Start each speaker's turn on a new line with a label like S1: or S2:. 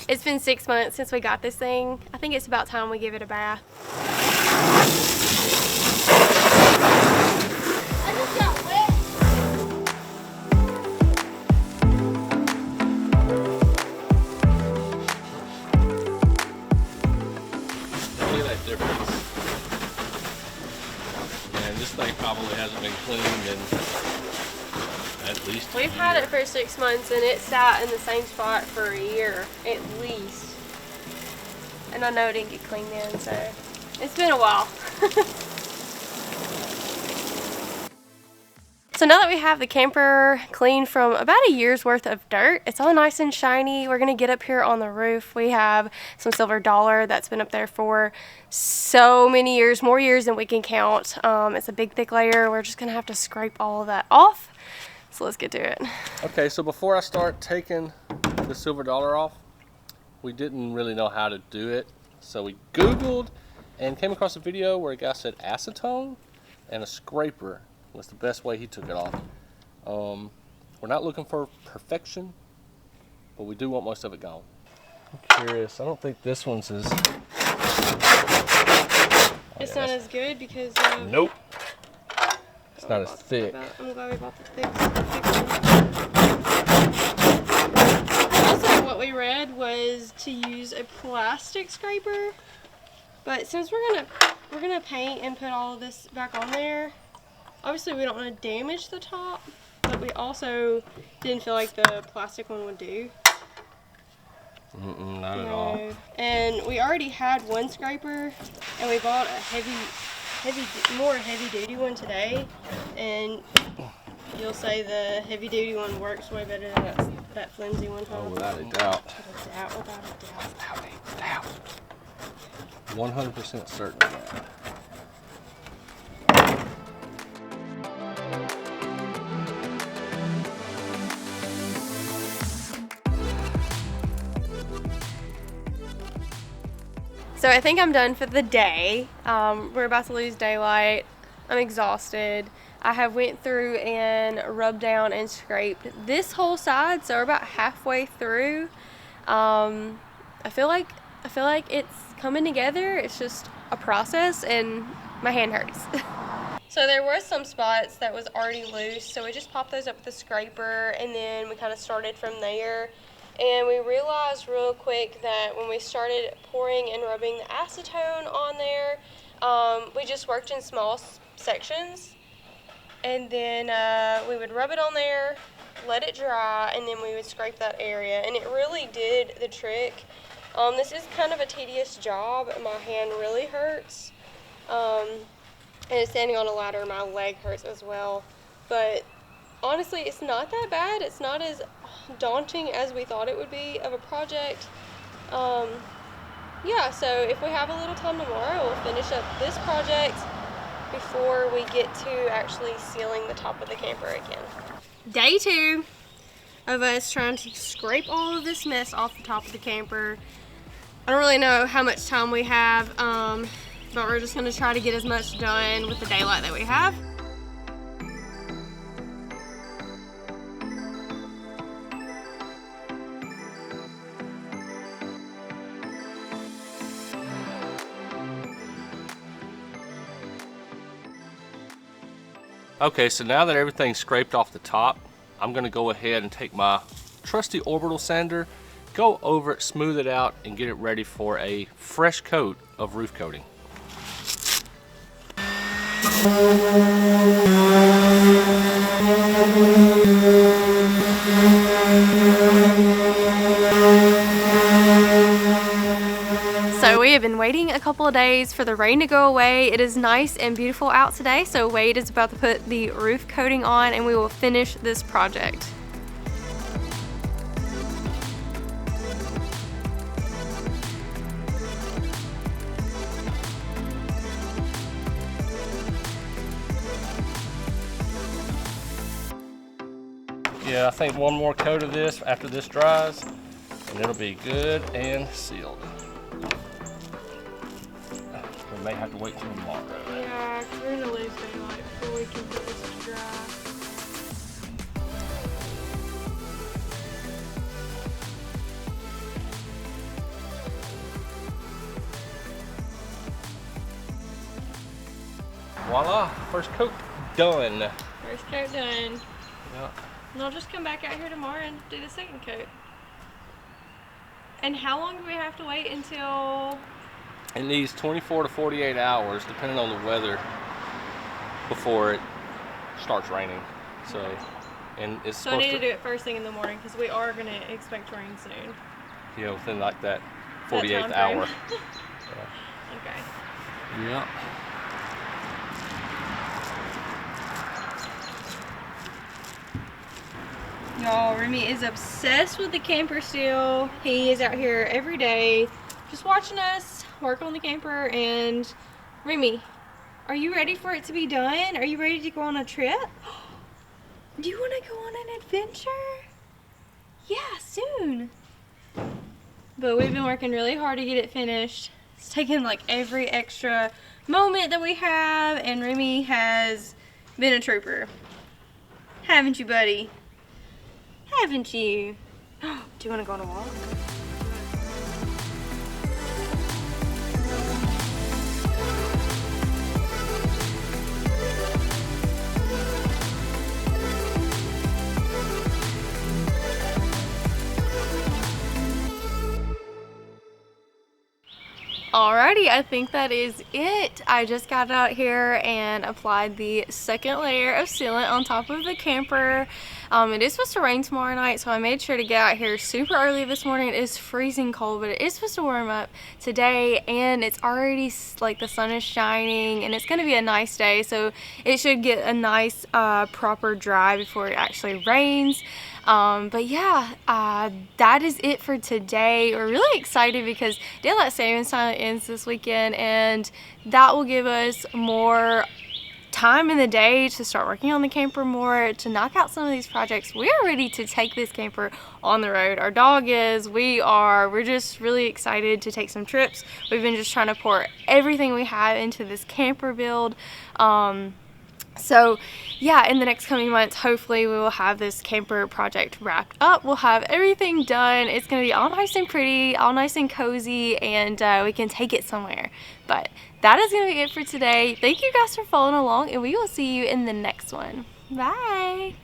S1: It's been 6 months since we got this thing. I think it's about time we give it a bath. I just got wet.
S2: Look at that difference. And this thing probably hasn't been cleaned in at least a
S1: We've
S2: year.
S1: had it for 6 months and it sat in the same spot for a year at least. And I know it didn't get cleaned in, so it's been a while. So now that we have the camper clean from about a year's worth of dirt, it's all nice and shiny. We're gonna get up here on the roof. We have some silver dollar that's been up there for so many years, more years than we can count. It's a big thick layer. We're just gonna have to scrape all of that off. So let's get to it.
S2: Okay, so before I start taking the silver dollar off, we didn't really know how to do it. So we Googled and came across a video where a guy said acetone and a scraper was the best way he took it off. We're not looking for perfection, but we do want most of it gone. I'm curious, I don't think this one's as...
S1: It's not as good because
S2: Nope. It's not as thick.
S1: I'm glad we bought the thick one. Also, what we read was to use a plastic scraper, but since we're gonna paint and put all of this back on there, obviously we don't want to damage the top, but we also didn't feel like the plastic one would do.
S2: Not at all.
S1: And we already had one scraper, and we bought a more heavy-duty one today, and you'll say the heavy-duty one works way better than that flimsy one.
S2: Oh, without a doubt.
S1: Without a doubt.
S2: 100% certain of that.
S1: So I think I'm done for the day. We're about to lose daylight. I'm exhausted. I have went through and rubbed down and scraped this whole side, so we're about halfway through. I feel like it's coming together. It's just a process, and my hand hurts. So there were some spots that was already loose, so we just popped those up with the scraper, and then we kind of started from there. And we realized real quick that when we started pouring and rubbing the acetone on there, we just worked in small sections. And then we would rub it on there, let it dry, and then we would scrape that area. And it really did the trick. This is kind of a tedious job. My hand really hurts. And standing on a ladder, my leg hurts as well. But honestly, it's not that bad. It's not as daunting as we thought it would be of a project. Yeah, so if we have a little time tomorrow, we'll finish up this project before we get to actually sealing the top of the camper again. Day 2 of us trying to scrape all of this mess off the top of the camper. I don't really know how much time we have, but we're just going to try to get as much done with the daylight that we have.
S2: Okay, so now that everything's scraped off the top, I'm gonna go ahead and take my trusty orbital sander, go over it, smooth it out, and get it ready for a fresh coat of roof coating.
S1: So we have been waiting a couple of days for the rain to go away. It is nice and beautiful out today, so Wade is about to put the roof coating on and we will finish this project.
S2: Yeah, I think one more coat of this after this dries, and it'll be good and sealed. We may have to wait till tomorrow.
S1: Yeah, we're gonna lose daylight before we can put this to dry.
S2: Voila, first coat done.
S1: First coat done.
S2: Yeah.
S1: And I'll just come back out here tomorrow and do the second coat. And how long do we have to wait until?
S2: It needs 24 to 48 hours, depending on the weather, before it starts raining. So, and it's
S1: So I need to do it first thing in the morning because we are going to expect rain soon.
S2: You know, within like that 48th
S1: That
S2: hour.
S1: time frame. Okay.
S2: Yeah.
S1: Y'all, Remy is obsessed with the camper still. He is out here every day just watching us work on the camper. And Remy, are you ready for it to be done? Are you ready to go on a trip? Do you want to go on an adventure? Yeah, soon. But we've been working really hard to get it finished. It's taken like every extra moment that we have, and Remy has been a trooper. Haven't you, buddy? Haven't you? Do you want to go on a walk? Alrighty, I think that is it. I just got out here and applied the second layer of sealant on top of the camper. It is supposed to rain tomorrow night, so I made sure to get out here super early this morning. It is freezing cold, but it is supposed to warm up today, and it's already like the sun is shining, and it's going to be a nice day, so it should get a nice proper dry before it actually rains. But yeah, that is it for today. We're really excited because Daylight Savings Time ends this weekend, and that will give us more time in the day to start working on the camper more, to knock out some of these projects. We are ready to take this camper on the road. Our dog is, we're just really excited to take some trips. We've been just trying to pour everything we have into this camper build. So yeah, in the next coming months, hopefully we will have this camper project wrapped up. We'll have everything done. It's going to be all nice and pretty, all nice and cozy, and we can take it somewhere. But that is going to be it for today. Thank you guys for following along, and we will see you in the next one. Bye!